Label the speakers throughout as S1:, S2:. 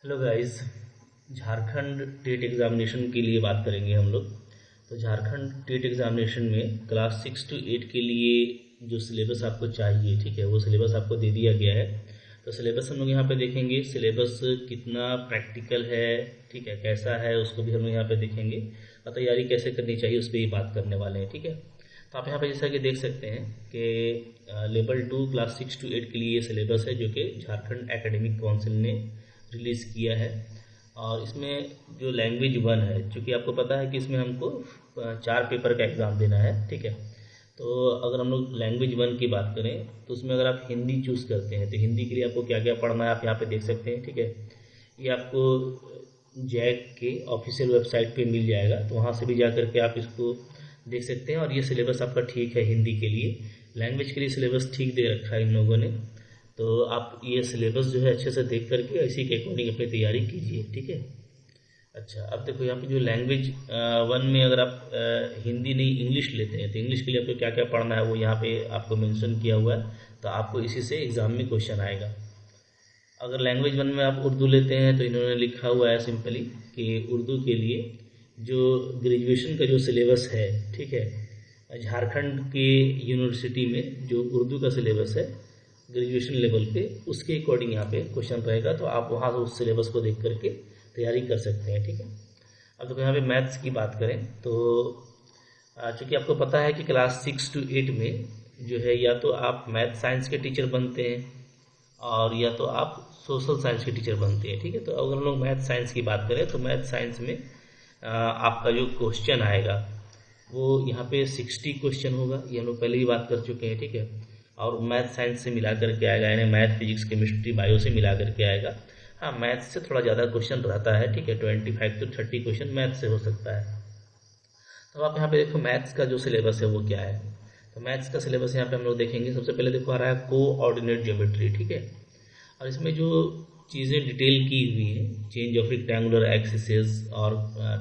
S1: Hello guys. Jharkhand TET examination के लिए बात करेंगे हम लोग। तो झारखंड टेट एग्ज़ामिनेशन में क्लास 6 to 8 के लिए जो सिलेबस आपको चाहिए, ठीक है, वो सिलेबस आपको दे दिया गया है। तो सिलेबस हम लोग यहाँ पे देखेंगे, सिलेबस कितना प्रैक्टिकल है, ठीक है, कैसा है, उसको भी हम लोग यहाँ पे देखेंगे और तैयारी कैसे करनी चाहिए उस पर ही बात करने वाले हैं, ठीक है। तो आप यहाँ पे जैसा कि देख सकते हैं कि लेवल 2 क्लास 6 to 8 के लिए ये सिलेबस है जो कि झारखंड एकेडमिक काउंसिल ने रिलीज़ किया है। और इसमें जो लैंग्वेज 1 है, चूँकि आपको पता है कि इसमें हमको 4 पेपर का एग्ज़ाम देना है, ठीक है। तो अगर हम लोग लैंग्वेज 1 की बात करें तो उसमें अगर आप हिंदी चूज़ करते हैं तो हिंदी के लिए आपको क्या क्या पढ़ना है आप यहाँ पे देख सकते हैं, ठीक है। ये आपको जैक के ऑफिशियल वेबसाइट पे मिल जाएगा, तो वहाँ से भी जा करके आप इसको देख सकते हैं। और ये सिलेबस आपका ठीक है हिंदी के लिए, लैंग्वेज के लिए सिलेबस ठीक दे रखा है इन लोगों ने। तो आप ये सिलेबस जो है अच्छे से देख करके इसी के अकॉर्डिंग अपनी तैयारी कीजिए, ठीक है। अच्छा, अब देखो यहाँ पे जो लैंग्वेज 1 में अगर आप हिंदी नहीं इंग्लिश लेते हैं तो इंग्लिश के लिए आपको क्या क्या पढ़ना है वो यहाँ पे आपको मेंशन किया हुआ है। तो आपको इसी से एग्ज़ाम में क्वेश्चन आएगा। अगर लैंग्वेज 1 में आप उर्दू लेते हैं तो इन्होंने लिखा हुआ है सिंपली कि उर्दू के लिए जो ग्रेजुएशन का जो सिलेबस है, ठीक है, झारखंड के यूनिवर्सिटी में जो उर्दू का सिलेबस है ग्रेजुएशन लेवल पे, उसके अकॉर्डिंग यहाँ पे क्वेश्चन रहेगा। तो आप वहाँ से उस सिलेबस को देख करके तैयारी कर सकते हैं, ठीक है। अब तो यहाँ पे मैथ्स की बात करें तो चूँकि आपको पता है कि क्लास 6 to 8 में जो है या तो आप मैथ साइंस के टीचर बनते हैं और या तो आप सोशल साइंस के टीचर बनते हैं, ठीक है। तो अगर हम लोग मैथ साइंस की बात करें तो मैथ साइंस में आपका जो क्वेश्चन आएगा वो यहाँ पे 60 क्वेश्चन होगा, ये हम लोग पहले ही बात कर चुके हैं, ठीक है। और मैथ साइंस से मिला करके आएगा, यानी मैथ फिजिक्स केमिस्ट्री बायो से मिला करके आएगा। हाँ, मैथ से थोड़ा ज़्यादा क्वेश्चन रहता है, ठीक है, 25 to 30 क्वेश्चन मैथ से हो सकता है। तो आप यहाँ पे देखो मैथ्स का जो सिलेबस है वो क्या है। तो मैथ्स का सिलेबस यहाँ पे हम लोग देखेंगे। सबसे पहले देखो आ रहा है कोऑर्डिनेट ज्योमेट्री, ठीक है। और इसमें जो चीज़ें डिटेल की हुई हैं, चेंज ऑफ रेक्टेंगुलर एक्सिसेस और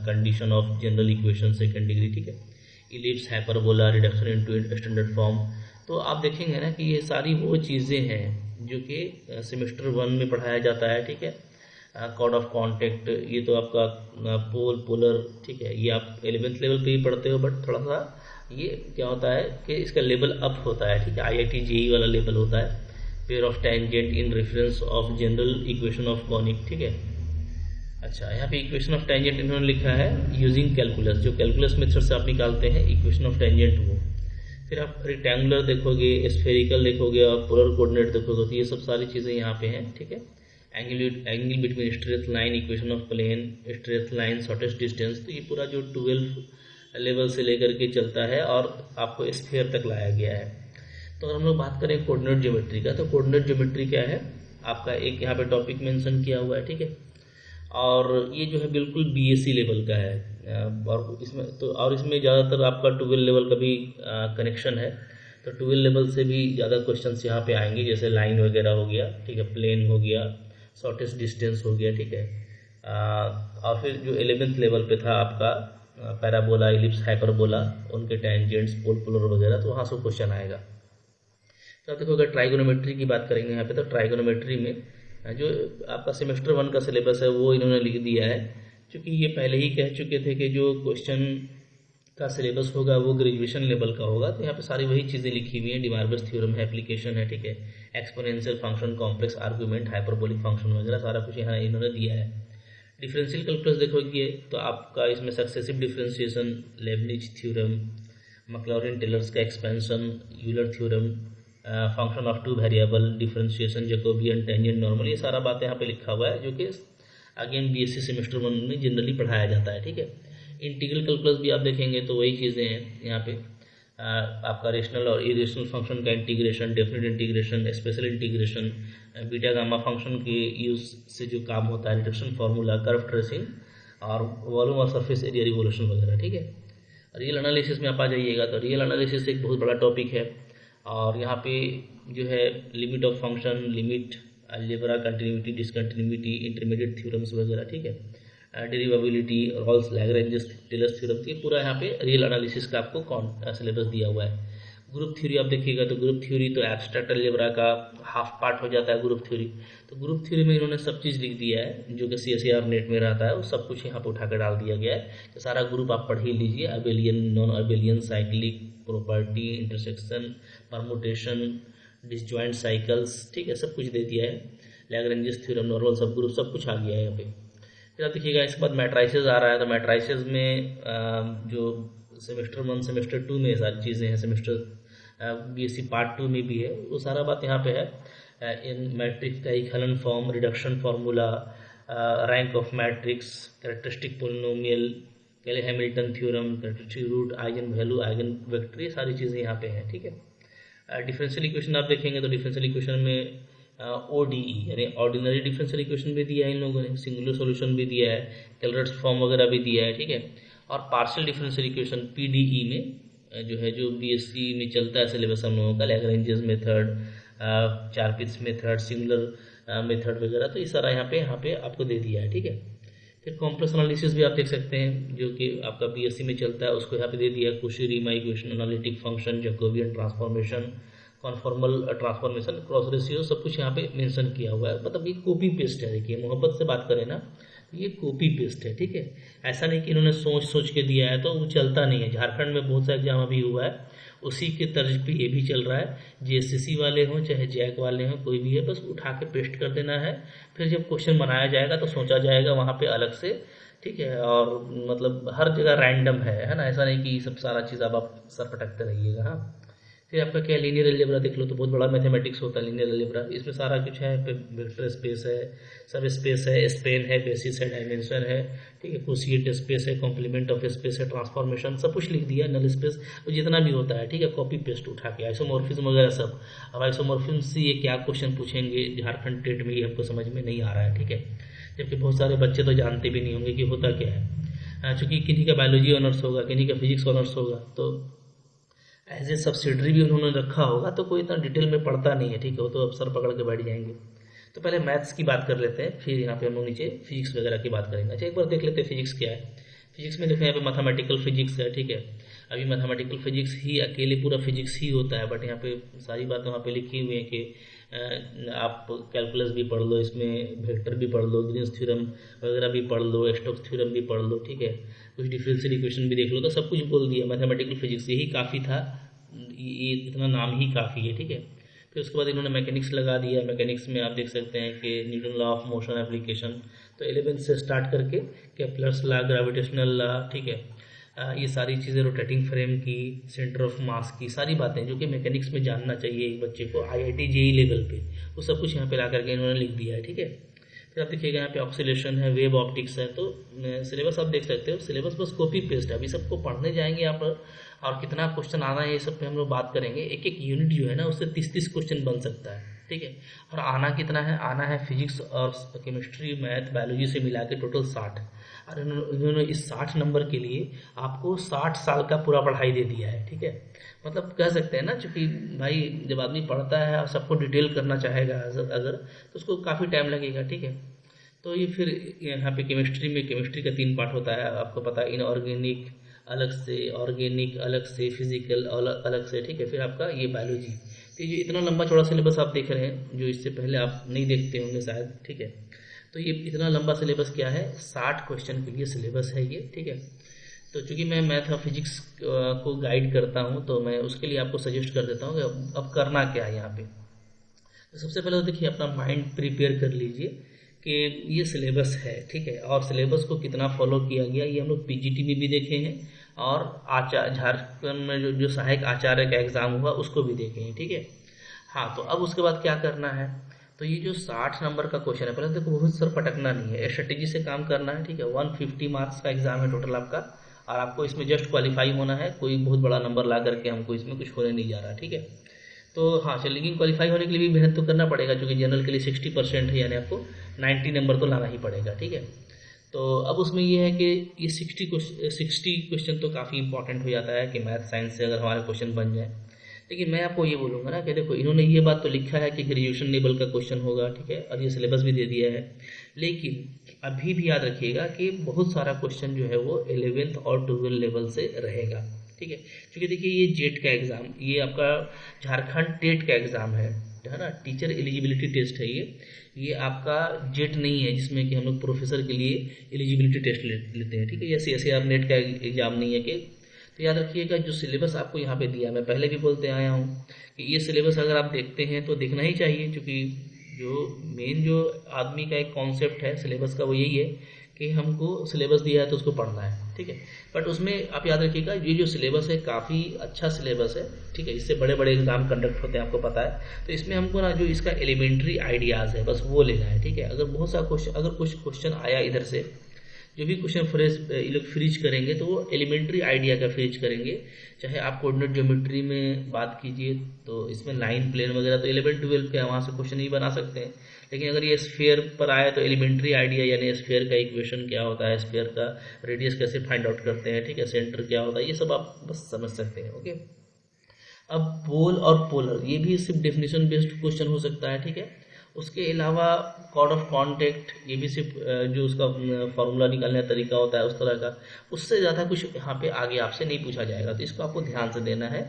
S1: condition of general equation second degree, ठीक है, ellipse, hyperbola, reduction into standard form. तो आप देखेंगे ना कि ये सारी वो चीज़ें हैं जो कि सेमेस्टर 1 में पढ़ाया जाता है, ठीक है। कॉर्ड ऑफ कॉन्टेक्ट, ये तो आपका पोलर, ठीक है, ये आप 11th लेवल पे ही पढ़ते हो, बट थोड़ा सा ये क्या होता है कि इसका लेवल अप होता है, ठीक है, IIT JEE वाला लेवल होता है। Pair of tangent in reference of general equation of conic, ठीक है। अच्छा, यहाँ पे इक्वेशन ऑफ टेंजेंट इन्होंने लिखा है यूजिंग कैलकुलस, जो कैलकुलस मेथड से आप निकालते हैं इक्वेशन ऑफ टेंजेंट वो। फिर आप रेक्टेंगुलर देखोगे, स्फेरिकल देखोगे और पोलर कोऑर्डिनेट देखोगे, तो ये सब सारी चीज़ें यहाँ पे हैं, ठीक है। Angle between straight line, equation of plane, straight line, shortest distance, तो ये पूरा जो 12 लेवल से लेकर के चलता है और आपको स्फीयर तक लाया गया है। तो अगर हम लोग बात करें कोऑर्डिनेट ज्योमेट्री का, तो कोऑर्डिनेट ज्योमेट्री क्या है, आपका एक यहाँ पे टॉपिक मेंशन किया हुआ है, ठीक है। और ये जो है बिल्कुल BSc लेवल का है। और इसमें ज़्यादातर आपका 12 लेवल का भी कनेक्शन है। तो 12 लेवल से भी ज़्यादा क्वेश्चंस यहाँ पे आएंगे, जैसे लाइन वगैरह हो गया, ठीक है, प्लेन हो गया, शॉर्टेस्ट डिस्टेंस हो गया, ठीक है। और फिर जो 11th लेवल पे था आपका पैराबोला, इलिप्स, हाइपरबोला, उनके टेंजेंट्स, पोलर वगैरह, तो वहाँ से क्वेश्चन आएगा। तो आप देखो अगर ट्राइगोनोमेट्री की बात करेंगे यहाँ पे, तो ट्राइगोनोमेट्री में जो आपका सेमेस्टर 1 का सिलेबस है वो इन्होंने लिख दिया है। क्योंकि ये पहले ही कह चुके थे कि जो क्वेश्चन का सिलेबस होगा वो ग्रेजुएशन लेवल का होगा। तो यहाँ पे सारी वही चीज़ें लिखी हुई हैं, डिमार्बस थ्योरम है, एप्लीकेशन है, ठीक है, exponential function, complex argument, hyperbolic function वगैरह सारा कुछ यहाँ इन्होंने दिया है। डिफरेंशियल कैलकुलस देखोगे तो आपका इसमें successive differentiation, Leibniz theorem, Maclaurin Taylor's का expansion, Euler theorem, function of 2 variable, differentiation, Jacobian, tangent, normal, ये सारा बातें यहाँ पे लिखा हुआ है जो कि अगेन BSc सेमेस्टर 1 में जनरली पढ़ाया जाता है, ठीक है। इंटीग्रल कैलकुलस भी आप देखेंगे तो वही चीज़ें हैं यहाँ पे। आपका रेशनल और इरेशनल फंक्शन का integration, definite integration, special integration, beta gamma function के यूज़ से जो काम होता है, रिडक्शन फार्मूला, कर्व ट्रेसिंग और वॉल्यूम और सरफेस एरिया रिवोल्यूशन वगैरह, ठीक है। रियल एनालिसिस में आप आ जाइएगा तो रियल एनालिसिस एक बहुत बड़ा टॉपिक है। और यहाँ पे जो है limit of function, limit, algebra, continuity, discontinuity, intermediate theorems वगैरह, ठीक है, डेरिवेबिलिटी, रॉल्स लैग्रेंज टेलर्स थ्योरम, ये पूरा यहाँ पे रियल एनालिसिस का आपको सिलेबस दिया हुआ है। ग्रुप थ्योरी आप देखिएगा तो ग्रुप थ्योरी तो एब्स्ट्रैक्ट अलजेब्रा का हाफ पार्ट हो जाता है ग्रुप थ्योरी। तो ग्रुप थ्योरी में इन्होंने सब चीज़ लिख दिया है जो कि CSIR नेट में रहता है, वो सब कुछ यहाँ पे उठा कर डाल दिया गया है। तो सारा ग्रुप आप पढ़ ही लीजिए, abelian, non abelian, cyclic, property, intersection, permutation, disjoint cycles, ठीक है, सब कुछ दे दिया है। लैग्रेंजियस थ्योरम, नॉर्मल सब ग्रुप, सब कुछ आ गया है यहाँ पे। फिर आप देखिएगा इसके बाद मैट्राइसेस आ रहा है। तो मैट्राइसेस में जो सेमेस्टर 1 सेमेस्टर 2 में सारी चीज़ें हैं, सेमेस्टर BSc पार्ट 2 में भी है, वो सारा बात यहाँ पे है। इन मैट्रिक्स का equivalent form, reduction formula, rank of matrix, characteristic polynomial, Cayley Hamilton theorem, characteristic root, eigen value, eigen vector, ये सारी चीज़ें यहाँ पे हैं, ठीक है। डिफरेंशियल इक्वेशन आप देखेंगे तो डिफरेंशियल इक्वेशन में ODE यानी ऑर्डिनरी डिफरेंशियल इक्वेशन भी दिया है इन लोगों ने, सिंगुलर सॉल्यूशन भी दिया है, कैलकुलस फॉर्म वगैरह भी दिया है, ठीक है। और पार्शियल डिफरेंशियल इक्वेशन PDE में जो है, जो BSc में चलता है सिलेबस हम लोगों का, लैग्रेंजियस method, Charpit's method, singular method वगैरह, तो ये सारा यहाँ पे आपको दे दिया है, ठीक है। फिर कॉम्प्लेक्स एनालिसिस भी आप देख सकते हैं जो कि आपका BSc में चलता है, उसको यहाँ पे दे दिया है। Cauchy-Riemann equation, analytic function, Jacobian transformation, conformal transformation, cross ratio, सब कुछ यहाँ पे मेंशन किया हुआ है। मतलब ये कॉपी पेस्ट है, देखिए मोहब्बत से बात करें ना, ये कॉपी पेस्ट है, ठीक है। ऐसा नहीं कि इन्होंने सोच के दिया है, तो वो चलता नहीं है। झारखंड में बहुत सा एग्जाम अभी हुआ है, उसी के तर्ज पे ये भी चल रहा है। JSCC वाले हों चाहे जैक वाले हों, कोई भी है, बस उठा के पेस्ट कर देना है। फिर जब क्वेश्चन बनाया जाएगा तो सोचा जाएगा वहाँ पे अलग से, ठीक है। और मतलब हर जगह रैंडम है ना, ऐसा नहीं कि सब सारा चीज़ अब आप सर पटकते रहिएगा। हाँ, फिर आपका क्या, लीनियर अलजेब्रा देख लो तो बहुत बड़ा मैथमेटिक्स होता है लीनियर अलजेब्रा। इसमें सारा कुछ है, वेक्टर स्पेस है, सब स्पेस है, स्पेन है, बेसिस है, डायमेंशन है, ठीक है, क्वोशिएंट स्पेस है, कॉम्प्लीमेंट ऑफ स्पेस है, ट्रांसफॉर्मेशन, सब कुछ लिख दिया, नल स्पेस, जितना भी होता है, ठीक है, कॉपी पेस्ट उठा के, आइसोमॉर्फिज्म वगैरह सब। अब आइसोमॉर्फिज्म से ये क्या क्वेश्चन पूछेंगे झारखंड टेट में, ये हमको समझ में नहीं आ रहा है, ठीक है। जबकि बहुत सारे बच्चे तो जानते भी नहीं होंगे कि होता क्या है, चूँकि किन्हीं का बायोलॉजी ऑनर्स होगा, किन्हीं का फिजिक्स ऑनर्स होगा, तो एज ए सब्सिडरी भी उन्होंने रखा होगा, तो कोई इतना डिटेल में पढ़ता नहीं है, ठीक है, वो तो अफसर पकड़ के बैठ जाएंगे। तो पहले मैथ्स की बात कर लेते हैं, फिर यहाँ पे हम लोग नीचे फिजिक्स वगैरह की बात करेंगे। अच्छा, एक बार देख लेते हैं फिजिक्स क्या है। फिजिक्स में देखो यहाँ पे मैथमेटिकल फिजिक्स है, ठीक है। अभी मैथमेटिकल फिजिक्स ही अकेले पूरा फिजिक्स ही होता है, बट यहाँ पे सारी बातें वहाँ पे लिखी हुई हैं कि आप कैलकुलस भी पढ़ लो, इसमें वेक्टर भी पढ़ लो, ग्रीन्स थ्योरम वगैरह भी पढ़ लो, स्टोक्स थ्योरम भी पढ़ लो, ठीक है, कुछ डिफरेंशियल इक्वेशन भी देख लो, तो सब कुछ बोल दिया। मैथमेटिकल फिजिक्स यही काफ़ी था, ये इतना नाम ही काफ़ी है, ठीक है। फिर उसके बाद इन्होंने मैकेनिक्स लगा दिया। मैकेनिक्स में आप देख सकते हैं कि Newton law of motion application, तो 11 से स्टार्ट करके केप्लर्स लॉ, ग्रेविटेशनल लॉ, ठीक है, ये सारी चीज़ें, रोटेटिंग फ्रेम की, सेंटर ऑफ मास की, सारी बातें जो कि मैकेनिक्स में जानना चाहिए एक बच्चे को IIT JEE लेवल पे, वो सब कुछ यहाँ पे ला करके इन्होंने लिख दिया है, ठीक है। फिर आप देखिएगा यहाँ पे ऑक्सीलेशन है, वेव ऑप्टिक्स है। तो सिलेबस आप देख सकते हो, सिलेबस बस कॉपी पेस्ट है। अभी सबको पढ़ने जाएंगे यहाँ पर, और कितना क्वेश्चन आना है ये सब पे हम लोग बात करेंगे। एक एक यूनिट जो है ना, उससे 30-30 क्वेश्चन बन सकता है, ठीक है। और आना कितना है, आना है फिजिक्स और केमिस्ट्री, मैथ, बायोलॉजी से मिला के टोटल 60। और इन्होंने इस 60 नंबर के लिए आपको 60 साल का पूरा पढ़ाई दे दिया है, ठीक है। मतलब कह सकते हैं ना, चूँकि भाई जब आदमी पढ़ता है और सबको डिटेल करना चाहेगा अगर, तो उसको काफ़ी टाइम लगेगा, ठीक है। तो ये फिर यहाँ पे केमिस्ट्री में, केमिस्ट्री का 3 पार्ट होता है, आपको पता है, इनऑर्गेनिक अलग से, ऑर्गेनिक अलग से, फिजिकल अलग से, ठीक है। फिर आपका ये बायोलॉजी। तो ये इतना लंबा चौड़ा सिलेबस आप देख रहे हैं, जो इससे पहले आप नहीं देखते होंगे शायद, ठीक है। तो ये इतना लंबा सिलेबस क्या है, 60 क्वेश्चन के लिए सिलेबस है ये, ठीक है। तो चूँकि मैं मैथ और फिजिक्स को गाइड करता हूँ, तो मैं उसके लिए आपको सजेस्ट कर देता हूँ कि अब करना क्या है यहाँ पे। तो सबसे पहले तो देखिए, अपना माइंड प्रिपेयर कर लीजिए कि ये सिलेबस है, ठीक है। और सिलेबस को कितना फॉलो किया गया, ये हम लोग PGT में भी देखे हैं, और झारखंड में जो सहायक आचार्य का एग्ज़ाम हुआ उसको भी देखे हैं, ठीक है। हाँ, तो अब उसके बाद क्या करना है, तो ये जो 60 नंबर का क्वेश्चन है, पहले देखो बहुत सर पटकना नहीं है, स्ट्रेटेजी से काम करना है, ठीक है। 150 मार्क्स का एग्जाम है टोटल आपका, और आपको इसमें जस्ट क्वालिफाई होना है, कोई बहुत बड़ा नंबर ला करके हमको इसमें कुछ होने नहीं जा रहा, ठीक है। तो हाँ चलिए, लेकिन क्वालिफाई होने के लिए भी मेहनत तो करना पड़ेगा, क्योंकि जनरल के लिए 60% है, यानी आपको 90 नंबर तो लाना ही पड़ेगा, ठीक है। तो अब उसमें ये है कि ये 60 क्वेश्चन तो काफ़ी इंपॉर्टेंट हो जाता है कि मैथ साइंस से अगर हमारे क्वेश्चन बन जाए। लेकिन मैं आपको ये बोलूँगा ना कि देखो, इन्होंने ये बात तो लिखा है कि ग्रेजुएशन लेवल का क्वेश्चन होगा, ठीक है, और ये सिलेबस भी दे दिया है। लेकिन अभी भी याद रखिएगा कि बहुत सारा क्वेश्चन जो है वो 11th और 12th लेवल से रहेगा, ठीक है। क्योंकि देखिए ये जेट का एग्ज़ाम, ये आपका झारखंड टेट का एग्ज़ाम है ना, टीचर एलिजिबिलिटी टेस्ट है ये आपका जेट नहीं है जिसमें कि हम लोग प्रोफेसर के लिए एलिजिबिलिटी टेस्ट लेते हैं, ठीक है। ये CSIR नेट का एग्ज़ाम नहीं है कि, तो याद रखिएगा जो सिलेबस आपको यहाँ पे दिया, मैं पहले भी बोलते आया हूँ कि ये सिलेबस अगर आप देखते हैं तो देखना ही चाहिए, क्योंकि जो मेन जो आदमी का एक कॉन्सेप्ट है सिलेबस का वो यही है कि हमको सिलेबस दिया है तो उसको पढ़ना है, ठीक है। बट उसमें आप याद रखिएगा ये जो सिलेबस है काफ़ी अच्छा सिलेबस है, ठीक है। इससे बड़े बड़े एग्जाम कंडक्ट होते हैं, आपको पता है। तो इसमें हमको ना जो इसका एलिमेंट्री आइडियाज़ है बस वो लेना है, ठीक है। अगर बहुत सा क्वेश्चन, अगर कुछ क्वेश्चन आया इधर से, जो भी क्वेश्चन ये लोग फ्रीज करेंगे तो वो एलिमेंट्री आइडिया का फ्रीज करेंगे। चाहे आप कोऑर्डिनेट ज्योमेट्री में बात कीजिए तो इसमें लाइन प्लेन वगैरह तो 11-12 के वहाँ से क्वेश्चन ही बना सकते हैं, लेकिन अगर ये स्फीयर पर आए तो एलिमेंट्री आइडिया यानी स्फीयर का इक्वेशन क्या होता है, स्फीयर का रेडियस कैसे फाइंड आउट करते हैं, ठीक है, सेंटर क्या होता है, ये सब आप बस समझ सकते हैं, ओके। अब पोल और पोलर ये भी सिर्फ डेफिनेशन बेस्ड क्वेश्चन हो सकता है, ठीक है। उसके अलावा कॉर्ड ऑफ कॉन्टेक्ट ये भी सिर्फ जो उसका फार्मूला निकालने का तरीका होता है उस तरह का, उससे ज़्यादा कुछ यहाँ पे आगे आपसे नहीं पूछा जाएगा। तो इसको आपको ध्यान से देना है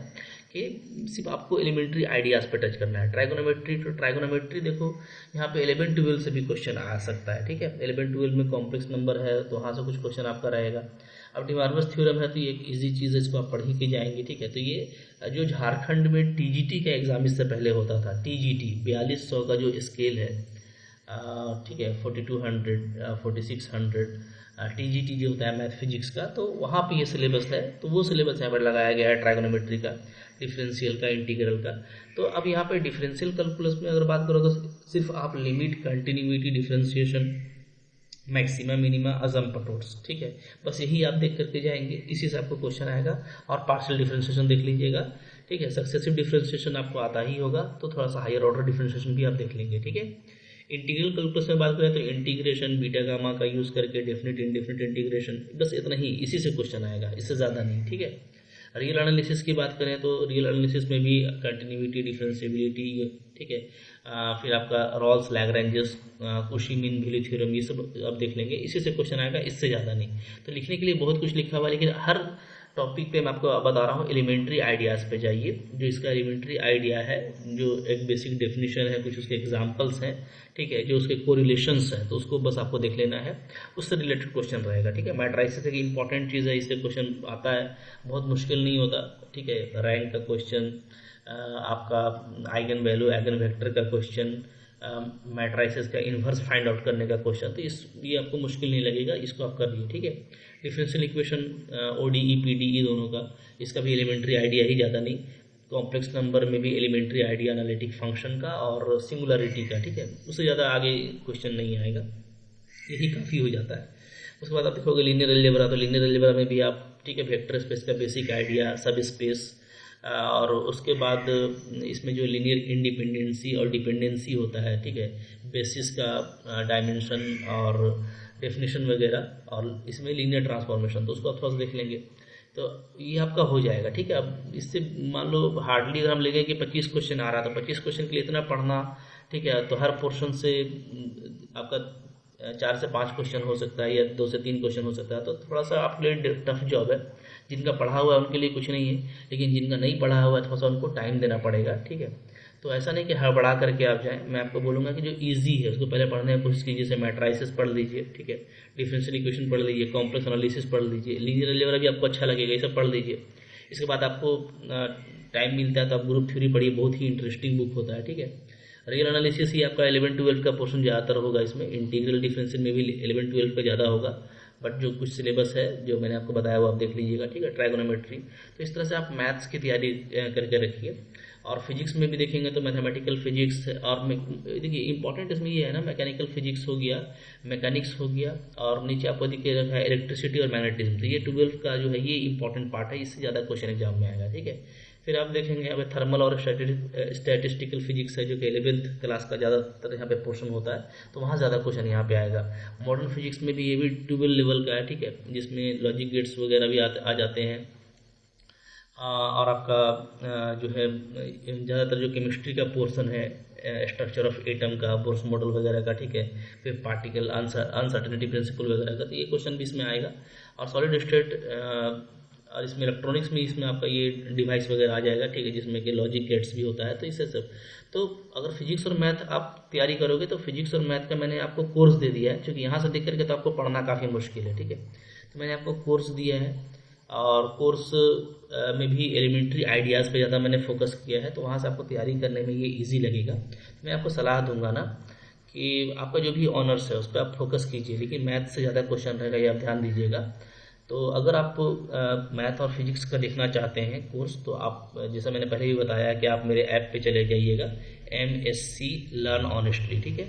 S1: कि सिर्फ आपको एलिमेंट्री आइडियाज़ पे टच करना है। ट्राइगोनोमेट्री, तो ट्राइगोनोमेट्री देखो यहाँ पे 11-12 से भी क्वेश्चन आ सकता है, ठीक है। 11-12 में कॉम्प्लेक्स नंबर है तो वहाँ से कुछ क्वेश्चन आपका रहेगा। अब डिमार्वस थ्योरम है तो ये एक ईजी चीज़ है, इसको आप पढ़ ही के जाएंगे, ठीक है। तो ये जो झारखंड में TGT का एग्ज़ाम इससे पहले होता था, TGT 4200 का जो स्केल है, ठीक है, 4200 4600 TGT जो होता है मैथ फिजिक्स का, तो वहाँ पे ये सिलेबस है। तो वो सिलेबस यहाँ पर लगाया गया है ट्राइगोनोमेट्री का, डिफरेंशियल का, इंटीग्रल का। तो अब यहाँ पे डिफरेंशियल कैलकुलस में अगर बात करो तो सिर्फ आप limit, continuity, differentiation, maxima, minima, asymptotes, ठीक है, बस यही आप देख करके जाएंगे, इसी से आपको क्वेश्चन आएगा। और पार्शियल डिफरेंशिएशन देख लीजिएगा, ठीक है। सक्सेसिव डिफरेंशिएशन आपको आता ही होगा तो थोड़ा सा हायर ऑर्डर डिफरेंशिएशन भी आप देख लेंगे, ठीक है। इंटीग्रल कैलकुलस में बात करें तो इंटीग्रेशन, बीटा गामा का यूज़ करके डेफिनेट इंडेफिनेट इंटीग्रेशन, बस इतना ही, इसी से क्वेश्चन आएगा, इससे ज़्यादा नहीं, ठीक है। रियल एनालिसिस की बात करें तो रियल एनालिसिस में भी कंटिन्यूटी, डिफरेंशिएबिलिटी, ठीक है, फिर आपका Rolle's, Lagrange's, Cauchy mean value theorem, ये सब आप देख लेंगे, इसी से क्वेश्चन आएगा, इससे ज़्यादा नहीं। तो लिखने के लिए बहुत कुछ लिखा हुआ है, लेकिन हर टॉपिक पे मैं आपको बता रहा हूँ एलिमेंट्री आइडियाज़ पे जाइए। जो इसका एलिमेंट्री आइडिया है, जो एक बेसिक डेफिनेशन है, कुछ उसके एग्जांपल्स हैं, ठीक है, जो उसके कोरिलेशंस हैं, तो उसको बस आपको देख लेना है, उससे रिलेटेड क्वेश्चन रहेगा, ठीक है। मैट्रिसेस एक इंपॉर्टेंट चीज़ है, इससे क्वेश्चन आता है, बहुत मुश्किल नहीं होता, ठीक है। रैंक का क्वेश्चन, आपका आइगन वैल्यू, आइगन वेक्टर का क्वेश्चन, मैट्रिसेस का इन्वर्स फाइंड आउट करने का क्वेश्चन, तो ये आपको मुश्किल नहीं लगेगा, इसको आप कर लिए, ठीक है। डिफरेंशियल इक्वेशन, ODE PDE दोनों का, इसका भी एलिमेंट्री आइडिया ही ज़्यादा नहीं। कॉम्प्लेक्स नंबर में भी एलिमेंट्री आइडिया एनालिटिक फंक्शन का और सिंगुलरिटी का, ठीक है, उससे ज़्यादा आगे क्वेश्चन नहीं आएगा, यही काफ़ी हो जाता है। उसके बाद आप देखोगे लीनियर अलजेब्रा, तो लीनियर अलजेब्रा में भी आप, ठीक है, वेक्टर स्पेस का बेसिक आइडिया, सब स्पेस, और उसके बाद इसमें जो लीनियर इंडिपेंडेंसी और डिपेंडेंसी होता है, ठीक है, बेसिस का डायमेंशन और डेफिनेशन वगैरह, और इसमें लीनियर ट्रांसफॉर्मेशन, तो उसको आप थोड़ा सा देख लेंगे तो ये आपका हो जाएगा, ठीक है। अब इससे मान लो हार्डली अगर हम लेंगे कि 25 क्वेश्चन आ रहा था, 25 क्वेश्चन के लिए इतना पढ़ना, ठीक है, तो हर पोर्शन से आपका 4 से 5 क्वेश्चन हो सकता है या 2 से 3 क्वेश्चन हो सकता है, तो थोड़ा सा आपके लिए टफ जॉब है। जिनका पढ़ा हुआ है उनके लिए कुछ नहीं है, लेकिन जिनका नहीं पढ़ा हुआ है थोड़ा सा उनको टाइम देना पड़ेगा, ठीक है। तो ऐसा नहीं कि हड़बड़ा करके आप जाएं, मैं आपको बोलूँगा कि जो इजी है उसको पहले पढ़ने की कोशिश कीजिए। जैसे मैट्रिसेस पढ़ लीजिए, ठीक है, डिफरेंशियल इक्वेशन पढ़ लीजिए, कॉम्प्लेक्स एनालिसिस पढ़ लीजिए, लीनियर अलजेब्रा भी आपको अच्छा लगेगा, ये सब पढ़ लीजिए। इसके बाद आपको टाइम मिलता है तो आप ग्रुप थ्योरी पढ़िए, बहुत ही इंटरेस्टिंग बुक होता है, ठीक है। रियल एनालिसिस ही आपका 11-12 का पोर्शन ज़्यादातर होगा, इसमें इंटीग्रल डिफरेंशियल में भी 11-12 का ज़्यादा होगा, बट जो कुछ सिलेबस है जो मैंने आपको बताया वो आप देख लीजिएगा, ठीक है। ट्राइगोनोमेट्री, तो इस तरह से आप मैथ्स की तैयारी करके रखिए। और फिजिक्स में भी देखेंगे तो मैथमेटिकल फिजिक्स, और देखिए इंपॉर्टेंट इसमें ये है ना, मैकेनिकल फिजिक्स हो गया, मैकेनिक्स हो गया, और नीचे आपको दिखे रखा है इलेक्ट्रिसिटी और मैग्नेटिज्म, तो ये 12 का जो है ये इंपॉर्टेंट पार्ट है, इससे ज़्यादा क्वेश्चन एग्जाम में आएगा, ठीक है। फिर आप देखेंगे यहाँ पे थर्मल और स्टैटिस्टिकल फिजिक्स है, जो कि 11th क्लास का ज़्यादातर यहाँ पे पोर्शन होता है, तो वहाँ ज़्यादा क्वेश्चन यहाँ पे आएगा। मॉडर्न फिजिक्स में भी ये भी 12 लेवल का है, ठीक है, जिसमें लॉजिक गेट्स वगैरह भी आ जाते हैं। और आपका जो है ज़्यादातर जो केमिस्ट्री का पोर्शन है, स्ट्रक्चर ऑफ एटम का, बोर्स मॉडल वगैरह का, ठीक है, फिर पार्टिकल अनसर्टेनिटी प्रिंसिपल वगैरह का, तो ये क्वेश्चन भी इसमें आएगा। और सॉलिड स्टेट और इसमें इलेक्ट्रॉनिक्स में इसमें आपका ये डिवाइस वगैरह आ जाएगा, ठीक है, जिसमें कि लॉजिक गेट्स भी होता है, तो इससे सब। तो अगर फिजिक्स और मैथ आप तैयारी करोगे तो फिजिक्स और मैथ का मैंने आपको कोर्स दे दिया है, क्योंकि यहाँ से देख करके तो आपको पढ़ना काफ़ी मुश्किल है, ठीक है। तो मैंने आपको कोर्स दिया है, और कोर्स में भी एलिमेंट्री आइडियाज़ पे ज़्यादा मैंने फोकस किया है, तो वहाँ से आपको तैयारी करने में ये ईजी लगेगा। तो मैं आपको सलाह दूंगा ना कि आपका जो भी ऑनर्स है उस पर आप फोकस कीजिए, लेकिन मैथ से ज़्यादा क्वेश्चन रहेगा, ये आप ध्यान दीजिएगा। तो अगर आप मैथ और फिजिक्स का देखना चाहते हैं कोर्स, तो आप जैसा मैंने पहले भी बताया कि आप मेरे ऐप पे चले जाइएगा, MSc लर्न ऑनेस्टली, ठीक है।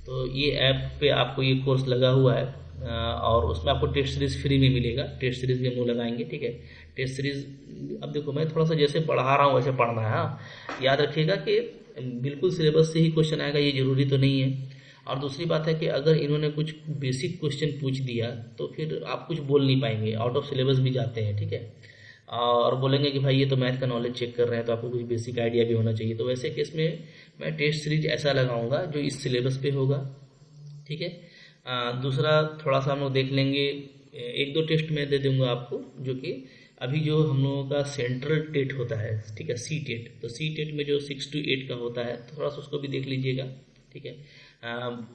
S1: तो ये ऐप पे आपको ये कोर्स लगा हुआ है, और उसमें आपको टेस्ट सीरीज़ फ्री में मिलेगा। टेस्ट सीरीज़ भी हम लोग लगाएंगे, ठीक है। टेस्ट सीरीज़ अब देखो मैं थोड़ा सा जैसे पढ़ा रहा हूँ वैसे पढ़ना है, हाँ। याद रखिएगा कि बिल्कुल सिलेबस से ही क्वेश्चन आएगा ये ज़रूरी तो नहीं है। और दूसरी बात है कि अगर इन्होंने कुछ बेसिक क्वेश्चन पूछ दिया तो फिर आप कुछ बोल नहीं पाएंगे, आउट ऑफ सिलेबस भी जाते हैं, ठीक है। और बोलेंगे कि भाई ये तो मैथ का नॉलेज चेक कर रहे हैं, तो आपको कुछ बेसिक आइडिया भी होना चाहिए। तो वैसे केस में मैं टेस्ट सीरीज ऐसा लगाऊंगा जो इस सिलेबस पे होगा, ठीक है। दूसरा थोड़ा सा हम लोग देख लेंगे, एक दो टेस्ट मैं दे दूंगा आपको, जो कि अभी जो हम लोगों का सेंट्रल टेट होता है, ठीक है, सी टेट। तो सी टेट में जो 6 to 8 का होता है, तो थोड़ा सा उसको भी देख लीजिएगा, ठीक है।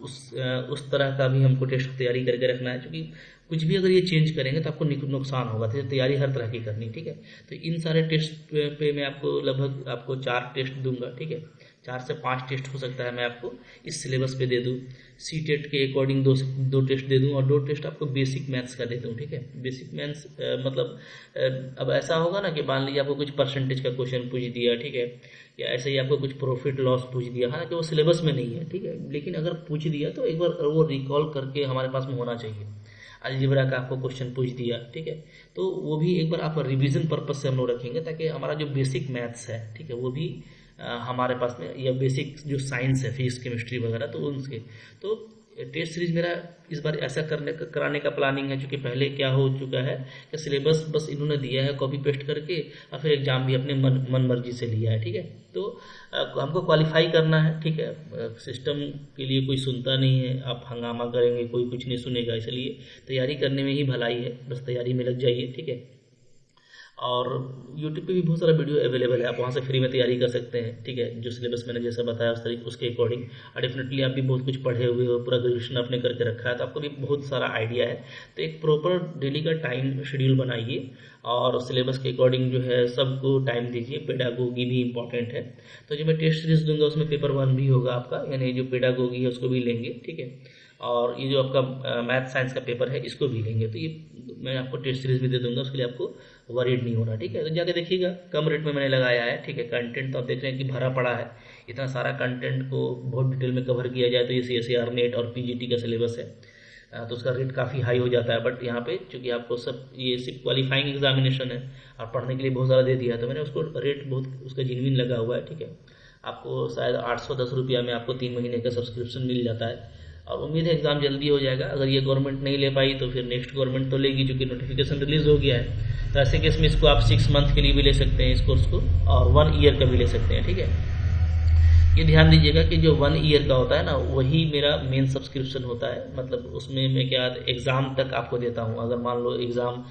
S1: उस तरह का भी हमको टेस्ट तैयारी करके रखना है, क्योंकि कुछ भी अगर ये चेंज करेंगे तो आपको नुकसान होगा, तो तैयारी हर तरह की करनी, ठीक है। तो इन सारे टेस्ट पे मैं आपको लगभग आपको 4 टेस्ट दूंगा, ठीक है। 4 से 5 टेस्ट हो सकता है मैं आपको इस सिलेबस पे दे दूँ। सी टेट के अकॉर्डिंग दो टेस्ट दे दूँ, और 2 टेस्ट आपको बेसिक मैथ्स का दे दूँ, ठीक है। बेसिक मैथ्स मतलब अब ऐसा होगा ना कि मान लीजिए आपको कुछ परसेंटेज का क्वेश्चन पूछ दिया, ठीक है, या ऐसे ही आपको कुछ प्रॉफिट लॉस पूछ दिया, हालांकि वो सिलेबस में नहीं है, ठीक है, लेकिन अगर पूछ दिया तो एक बार वो रिकॉल करके हमारे पास में होना चाहिए। अलजेब्रा का आपको क्वेश्चन पूछ दिया, ठीक है, तो वो भी एक बार आप रिवीजन पर्पज से हम लोग रखेंगे, ताकि हमारा जो बेसिक मैथ्स है, ठीक है, वो भी हमारे पास में, या बेसिक जो साइंस है, फिजिक्स केमिस्ट्री वगैरह, तो उनके तो टेस्ट सीरीज मेरा इस बार ऐसा कराने का प्लानिंग है, क्योंकि पहले क्या हो चुका है कि सिलेबस बस इन्होंने दिया है कॉपी पेस्ट करके, और फिर एग्जाम भी अपने मन मर्जी से लिया है, ठीक है। तो हमको क्वालिफाई करना है, ठीक है। सिस्टम के लिए कोई सुनता नहीं है, आप हंगामा करेंगे कोई कुछ नहीं सुनेगा, इसलिए तैयारी करने में ही भलाई है, बस तैयारी में लग जाइए, ठीक है। और यूट्यूब पे भी बहुत सारा वीडियो अवेलेबल है, आप वहाँ से फ्री में तैयारी कर सकते हैं, ठीक है। जो सिलेबस मैंने जैसा बताया उस तरीके उसके अकॉर्डिंग, और डेफिनेटली आप भी बहुत कुछ पढ़े हुए हो, पूरा ग्रेजुएशन आपने करके रखा है, तो आपको भी बहुत सारा आइडिया है। तो एक प्रॉपर डेली का टाइम शेड्यूल बनाइए, और सिलेबस के अकॉर्डिंग जो है सबको टाइम दीजिए। पेडागोगी भी इंपॉर्टेंट है, तो जो मैं टेस्ट सीरीज दूंगा उसमें पेपर 1 भी होगा आपका, यानी जो पेडागोगी है उसको भी लेंगे, ठीक है। और ये जो आपका मैथ साइंस का पेपर है इसको भी लेंगे, तो ये मैं आपको टेस्ट सीरीज भी दे दूंगा, उसके लिए आपको वरीड नहीं होना, ठीक है। तो जाके देखिएगा, कम रेट में मैंने लगाया है, ठीक है। कंटेंट तो आप देख रहे हैं कि भरा पड़ा है, इतना सारा कंटेंट को बहुत डिटेल में कवर किया जाए तो ये CSIR नेट और PGT का सिलेबस है, तो उसका रेट काफ़ी हाई हो जाता है। बट यहाँ पे चूँकि आपको सब ये सिर्फ क्वालिफाइंग एग्जामिनेशन है और पढ़ने के लिए बहुत ज़्यादा दे दिया है, तो मैंने उसको रेट बहुत उसका जेन्युइन लगा हुआ है, ठीक है। आपको शायद 810 रुपया में आपको 3 महीने का सब्सक्रिप्शन मिल जाता है, और उम्मीद है एग्ज़ाम जल्दी हो जाएगा। अगर ये गवर्नमेंट नहीं ले पाई तो फिर नेक्स्ट गवर्नमेंट तो लेगी, चूँकि नोटिफिकेशन रिलीज़ हो गया है। तो ऐसे केस में इसको आप 6 मंथ के लिए भी ले सकते हैं इस कोर्स को, और 1 ईयर का भी ले सकते हैं, ठीक है। ये ध्यान दीजिएगा कि जो 1 ईयर का होता है ना, वही मेरा मेन सब्सक्रिप्शन होता है। मतलब उसमें मैं क्या एग्ज़ाम तक आपको देता हूँ। अगर मान लो एग्ज़ाम,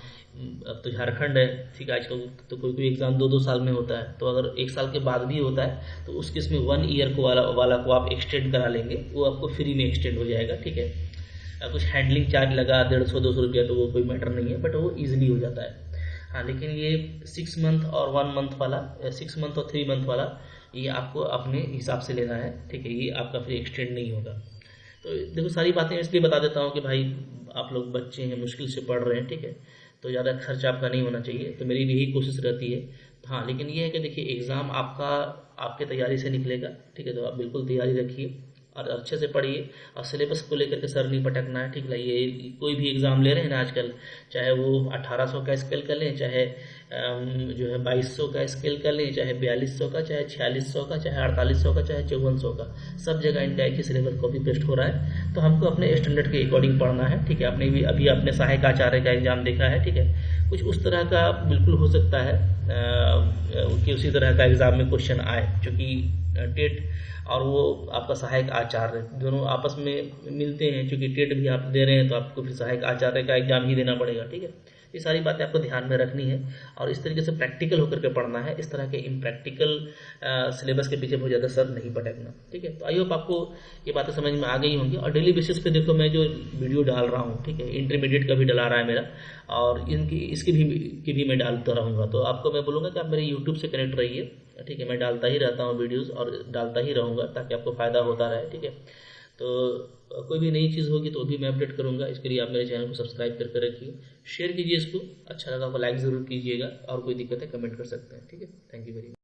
S1: अब तो झारखंड है, ठीक है, आजकल तो कोई कोई एग्ज़ाम 2-2 साल में होता है, तो अगर 1 साल के बाद भी होता है तो उस केस में 1 ईयर को वाला को आप एक्सटेंड करा लेंगे, वो आपको फ्री में एक्सटेंड हो जाएगा, ठीक है। कुछ हैंडलिंग चार्ज लगा 150-200 रुपया, तो वो कोई मैटर नहीं है, बट वो ईजिली हो जाता है। हाँ, लेकिन ये 6 मंथ और 1 मंथ वाला, 6 मंथ और 3 मंथ वाला, ये आपको अपने हिसाब से लेना है, ठीक है। ये आपका फिर एक्सटेंड नहीं होगा। तो देखो सारी बातें इसलिए बता देता हूँ कि भाई आप लोग बच्चे हैं, मुश्किल से पढ़ रहे हैं, ठीक है, तो ज़्यादा खर्च आपका नहीं होना चाहिए, तो मेरी भी यही कोशिश रहती है। हाँ, लेकिन ये है कि देखिए एग्ज़ाम आपका आपके तैयारी से निकलेगा, ठीक है, तो आप बिल्कुल तैयारी रखिए और अच्छे से पढ़िए, और सिलेबस को लेकर के सर नहीं पटकना है, ठीक है। ये कोई भी एग्ज़ाम ले रहे हैं ना आजकल, चाहे वो 1800 का स्केल कर लें, चाहे जो है 2200 का स्केल कर लें, चाहे 4200 का, चाहे 4600 का, चाहे 4800 का, चाहे 5400 का, सब जगह इनका एक ही सिलेबस कॉपी पेस्ट हो रहा है। तो हमको अपने स्टैंडर्ड के अकॉर्डिंग पढ़ना है, ठीक है। आपने भी अभी अपने सहायक आचार्य का एग्ज़ाम देखा है, ठीक है, कुछ उस तरह का बिल्कुल हो सकता है कि उसी तरह का एग्ज़ाम में क्वेश्चन आए, चूँकि टेट और वो आपका सहायक आचार्य दोनों आपस में मिलते हैं, क्योंकि टेट भी आप दे रहे हैं तो आपको फिर सहायक आचार्य का एग्ज़ाम ही देना पड़ेगा, ठीक है। ये सारी बातें आपको ध्यान में रखनी है और इस तरीके से प्रैक्टिकल होकर के पढ़ना है। इस तरह के इम्प्रैक्टिकल सिलेबस के पीछे बहुत ज़्यादा सर नहीं पटकना, ठीक है। तो आई होप आपको ये बातें समझ में आ गई होंगी। और डेली बेसिस पे देखो मैं जो वीडियो डाल रहा हूँ, ठीक है, इंटरमीडिएट का भी डला रहा है मेरा और इसकी भी मैं डालता रहूँगा। तो आपको मैं बोलूँगा कि आप मेरे यूट्यूब से कनेक्ट रहिए, ठीक है। मैं डालता ही रहता हूँ वीडियोज़ और डालता ही रहूँगा ताकि आपको फ़ायदा होता रहे, ठीक है। तो कोई भी नई चीज़ होगी तो भी मैं अपडेट करूँगा। इसके लिए आप मेरे चैनल को सब्सक्राइब करके रखिए, शेयर कीजिए इसको, अच्छा लगा तो लाइक ज़रूर कीजिएगा और कोई दिक्कत है कमेंट कर सकते हैं, ठीक है। Thank you very much.